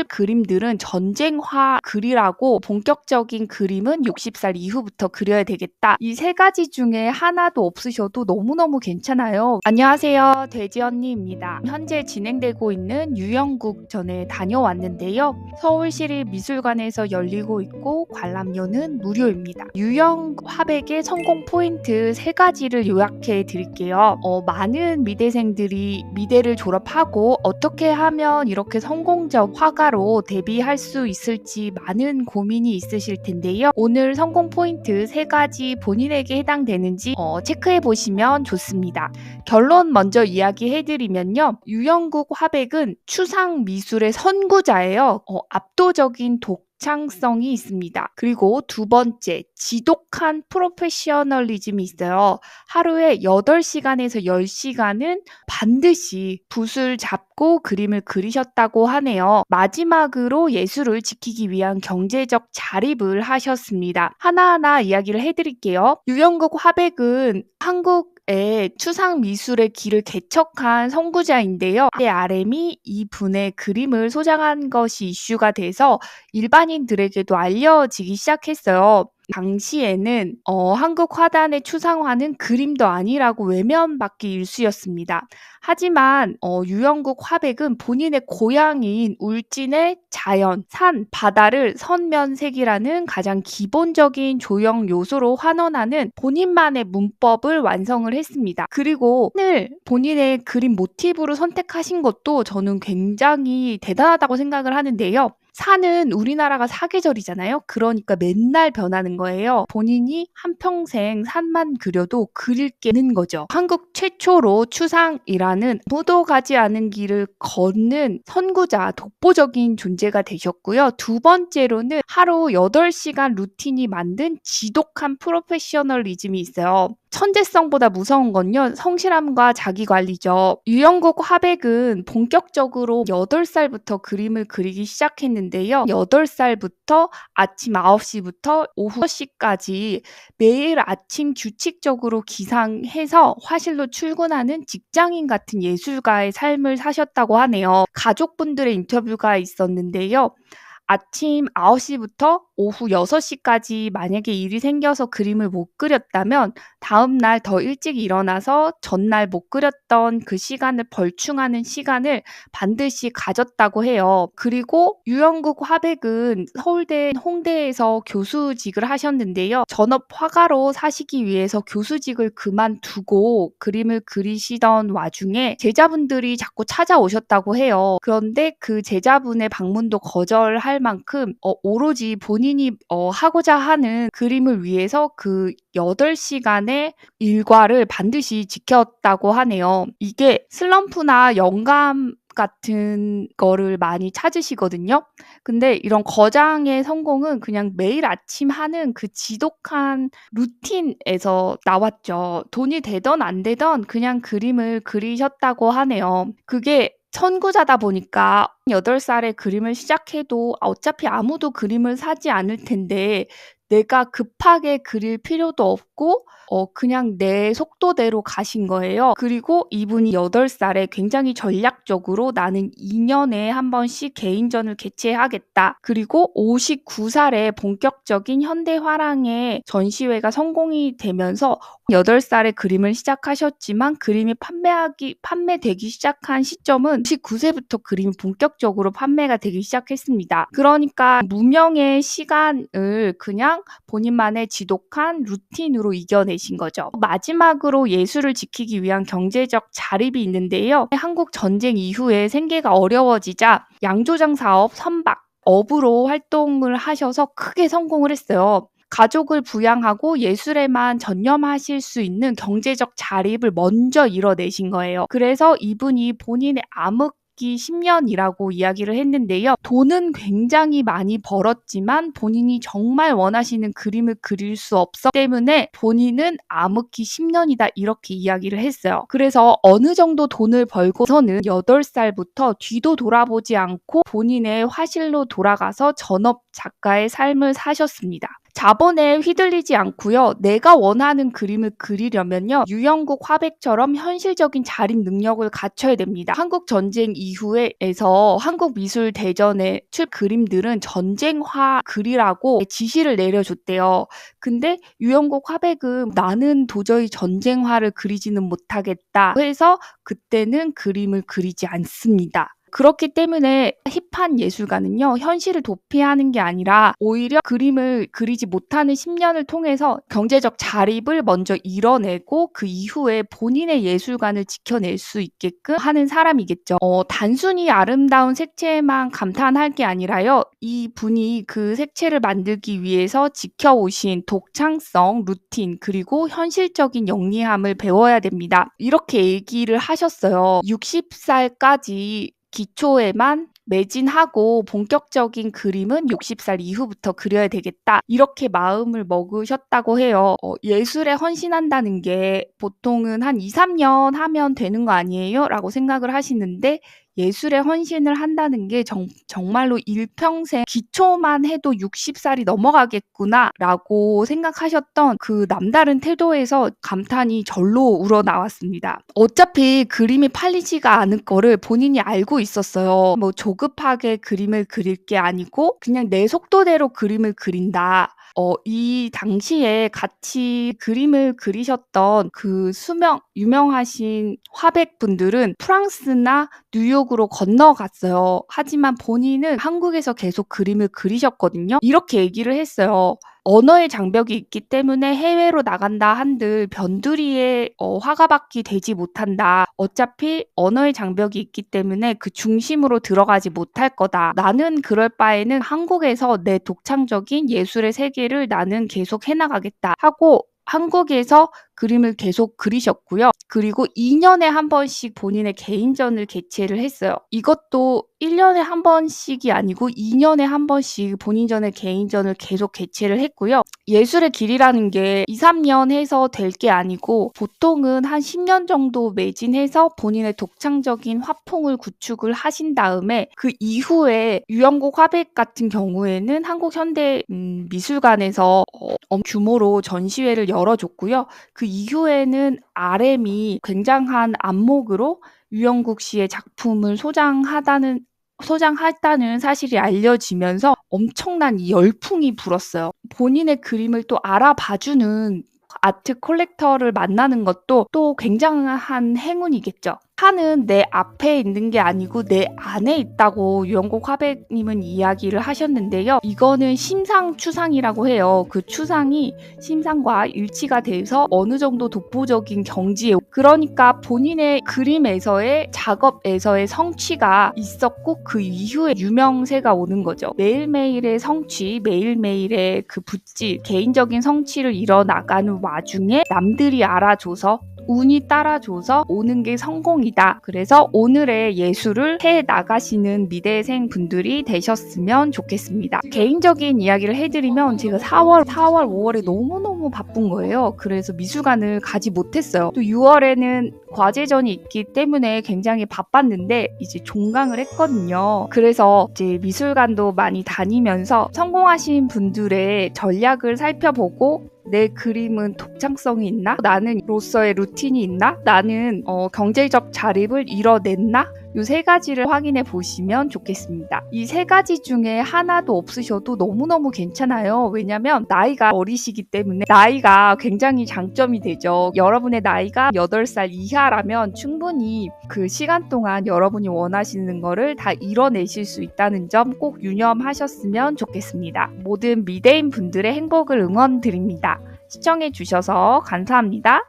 그림들은 전쟁화 글이라고 본격적인 그림은 60살 이후부터 그려야 되겠다. 이 세 가지 중에 하나도 없으셔도 너무너무 괜찮아요. 안녕하세요. 돼지 언니입니다. 현재 진행되고 있는 유영국 전에 다녀왔는데요. 서울시립미술관에서 열리고 있고 관람료는 무료입니다. 유영 화백의 성공 포인트 세 가지를 요약해 드릴게요. 많은 미대생들이 미대를 졸업하고 어떻게 하면 이렇게 성공적 화가로 데뷔할 수 있을지 많은 고민이 있으실 텐데요. 오늘 성공 포인트 세 가지 본인에게 해당되는지 체크해 보시면 좋습니다. 결론 먼저 이야기해 드리면요. 유영국 화백은 추상 미술의 선구자예요. 압도적인 독창성이 있습니다. 그리고 두 번째, 지독한 프로페셔널리즘이 있어요. 하루에 8시간에서 10시간은 반드시 붓을 잡고 그림을 그리셨다고 하네요. 마지막으로 예술을 지키기 위한 경제적 자립을 하셨습니다. 하나하나 이야기를 해드릴게요. 유영국 화백은 한국의 추상 미술의 길을 개척한 선구자인데요. RM이 이분의 그림을 소장한 것이 이슈가 돼서 일반인들에게도 알려지기 시작했어요. 당시에는 한국 화단의 추상화는 그림도 아니라고 외면받기 일쑤였습니다. 하지만 유영국 화백은 본인의 고향인 울진의 자연, 산, 바다를 선면색이라는 가장 기본적인 조형 요소로 환원하는 본인만의 문법을 완성을 했습니다. 그리고 산을 본인의 그림 모티브로 선택하신 것도 저는 굉장히 대단하다고 생각을 하는데요. 산은 우리나라가 사계절이잖아요. 그러니까 맨날 변하는 거예요. 본인이 한평생 산만 그려도 그릴 게 있는 거죠. 한국 최초로 추상이라는 아무도 가지 않은 길을 걷는 선구자, 독보적인 존재가 되셨고요. 두 번째로는 하루 8시간 루틴이 만든 지독한 프로페셔널리즘이 있어요. 천재성보다 무서운 건요, 성실함과 자기관리죠. 유영국 화백은 본격적으로 8살부터 그림을 그리기 시작했는데요. 8살부터 아침 9시부터 오후 6시까지 매일 아침 규칙적으로 기상해서 화실로 출근하는 직장인 같은 예술가의 삶을 사셨다고 하네요. 가족분들의 인터뷰가 있었는데요. 아침 9시부터 오후 6시까지 만약에 일이 생겨서 그림을 못 그렸다면 다음날 더 일찍 일어나서 전날 못 그렸던 그 시간을 벌충하는 시간을 반드시 가졌다고 해요. 그리고 유영국 화백은 서울대 홍대에서 교수직을 하셨는데요. 전업 화가로 사시기 위해서 교수직을 그만두고 그림을 그리시던 와중에 제자분들이 자꾸 찾아오셨다고 해요. 그런데 그 제자분의 방문도 거절할 만큼 오로지 본인이 하고자 하는 그림을 위해서 그 8시간의 일과를 반드시 지켰다고 하네요. 이게 슬럼프나 영감 같은 거를 많이 찾으시거든요. 근데 이런 거장의 성공은 그냥 매일 아침 하는 그 지독한 루틴에서 나왔죠. 돈이 되던 안 되던 그냥 그림을 그리셨다고 하네요. 그게 선구자다 보니까 8살에 그림을 시작해도 어차피 아무도 그림을 사지 않을 텐데 내가 급하게 그릴 필요도 없고 그냥 내 속도대로 가신 거예요. 그리고 이분이 8살에 굉장히 전략적으로 나는 2년에 한 번씩 개인전을 개최하겠다. 그리고 59살에 본격적인 현대화랑의 전시회가 성공이 되면서 8살에 그림을 시작하셨지만 그림이 판매되기 시작한 시점은 19세부터 그림이 본격적으로 판매가 되기 시작했습니다. 그러니까 무명의 시간을 그냥 본인만의 지독한 루틴으로 이겨내신 거죠. 마지막으로 예술을 지키기 위한 경제적 자립이 있는데요. 한국 전쟁 이후에 생계가 어려워지자 양조장 사업, 선박, 업으로 활동을 하셔서 크게 성공을 했어요. 가족을 부양하고 예술에만 전념하실 수 있는 경제적 자립을 먼저 이뤄내신 거예요. 그래서 이분이 본인의 암흑기 10년이라고 이야기를 했는데요. 돈은 굉장히 많이 벌었지만 본인이 정말 원하시는 그림을 그릴 수 없었기 때문에 본인은 암흑기 10년이다 이렇게 이야기를 했어요. 그래서 어느 정도 돈을 벌고서는 8살부터 뒤도 돌아보지 않고 본인의 화실로 돌아가서 전업 작가의 삶을 사셨습니다. 자본에 휘둘리지 않고요. 내가 원하는 그림을 그리려면요. 유영국 화백처럼 현실적인 자립 능력을 갖춰야 됩니다. 한국 전쟁 이후에서 한국 미술 대전의 그림들은 전쟁화 글이라고 지시를 내려줬대요. 근데 유영국 화백은 나는 도저히 전쟁화를 그리지는 못하겠다 해서 그때는 그림을 그리지 않습니다. 그렇기 때문에 힙한 예술가는요, 현실을 도피하는 게 아니라 오히려 그림을 그리지 못하는 10년을 통해서 경제적 자립을 먼저 이뤄내고 그 이후에 본인의 예술관을 지켜낼 수 있게끔 하는 사람이겠죠. 단순히 아름다운 색채에만 감탄할 게 아니라요, 이 분이 그 색채를 만들기 위해서 지켜오신 독창성, 루틴, 그리고 현실적인 영리함을 배워야 됩니다. 이렇게 얘기를 하셨어요. 60살까지 기초에만 매진하고 본격적인 그림은 60살 이후부터 그려야 되겠다. 이렇게 마음을 먹으셨다고 해요. 예술에 헌신한다는 게 보통은 한 2, 3년 하면 되는 거 아니에요? 라고 생각을 하시는데 예술에 헌신을 한다는 게 정말로 일평생 기초만 해도 60살이 넘어가겠구나 라고 생각하셨던 그 남다른 태도에서 감탄이 절로 우러나왔습니다. 어차피 그림이 팔리지가 않을 거를 본인이 알고 있었어요. 뭐 조급하게 그림을 그릴 게 아니고 그냥 내 속도대로 그림을 그린다. 이 당시에 같이 그림을 그리셨던 그 유명하신 화백분들은 프랑스나 뉴욕으로 건너갔어요. 하지만 본인은 한국에서 계속 그림을 그리셨거든요. 이렇게 얘기를 했어요. 언어의 장벽이 있기 때문에 해외로 나간다 한들 변두리의 화가밖에 되지 못한다. 어차피 언어의 장벽이 있기 때문에 그 중심으로 들어가지 못할 거다. 나는 그럴 바에는 한국에서 내 독창적인 예술의 세계를 나는 계속 해나가겠다 하고 한국에서 그림을 계속 그리셨고요. 그리고 2년에 한 번씩 본인의 개인전을 개최를 했어요. 이것도 1년에 한 번씩이 아니고 2년에 한 번씩 본인전의 개인전을 계속 개최를 했고요. 예술의 길이라는 게 2, 3년 해서 될 게 아니고 보통은 한 10년 정도 매진해서 본인의 독창적인 화풍을 구축을 하신 다음에 그 이후에 유영국 화백 같은 경우에는 한국현대미술관에서 규모로 전시회를 열어줬고요. 그 이후에는 RM이 굉장한 안목으로 유영국 씨의 작품을 소장했다는 사실이 알려지면서 엄청난 열풍이 불었어요. 본인의 그림을 또 알아봐주는 아트 컬렉터를 만나는 것도 또 굉장한 행운이겠죠. 판은 내 앞에 있는 게 아니고 내 안에 있다고 유영국 화백님은 이야기를 하셨는데요. 이거는 심상추상이라고 해요. 그 추상이 심상과 일치가 돼서 어느 정도 독보적인 경지에, 그러니까 본인의 그림에서의 작업에서의 성취가 있었고 그 이후에 유명세가 오는 거죠. 매일매일의 성취, 매일매일의 그 붓질, 개인적인 성취를 이뤄나가는 와중에 남들이 알아줘서 운이 따라줘서 오는 게 성공이다. 그래서 오늘의 예술을 해 나가시는 미대생 분들이 되셨으면 좋겠습니다. 개인적인 이야기를 해드리면 제가 4월, 5월에 너무너무 바쁜 거예요. 그래서 미술관을 가지 못했어요. 또 6월에는 과제전이 있기 때문에 굉장히 바빴는데 이제 종강을 했거든요. 그래서 이제 미술관도 많이 다니면서 성공하신 분들의 전략을 살펴보고 내 그림은 독창성이 있나? 나는 로서의 루틴이 있나? 나는 경제적 자립을 이뤄냈나? 이 세 가지를 확인해 보시면 좋겠습니다. 이 세 가지 중에 하나도 없으셔도 너무너무 괜찮아요. 왜냐면 나이가 어리시기 때문에 나이가 굉장히 장점이 되죠. 여러분의 나이가 8살 이하라면 충분히 그 시간 동안 여러분이 원하시는 거를 다 이뤄내실 수 있다는 점 꼭 유념하셨으면 좋겠습니다. 모든 미대인 분들의 행복을 응원드립니다. 시청해 주셔서 감사합니다.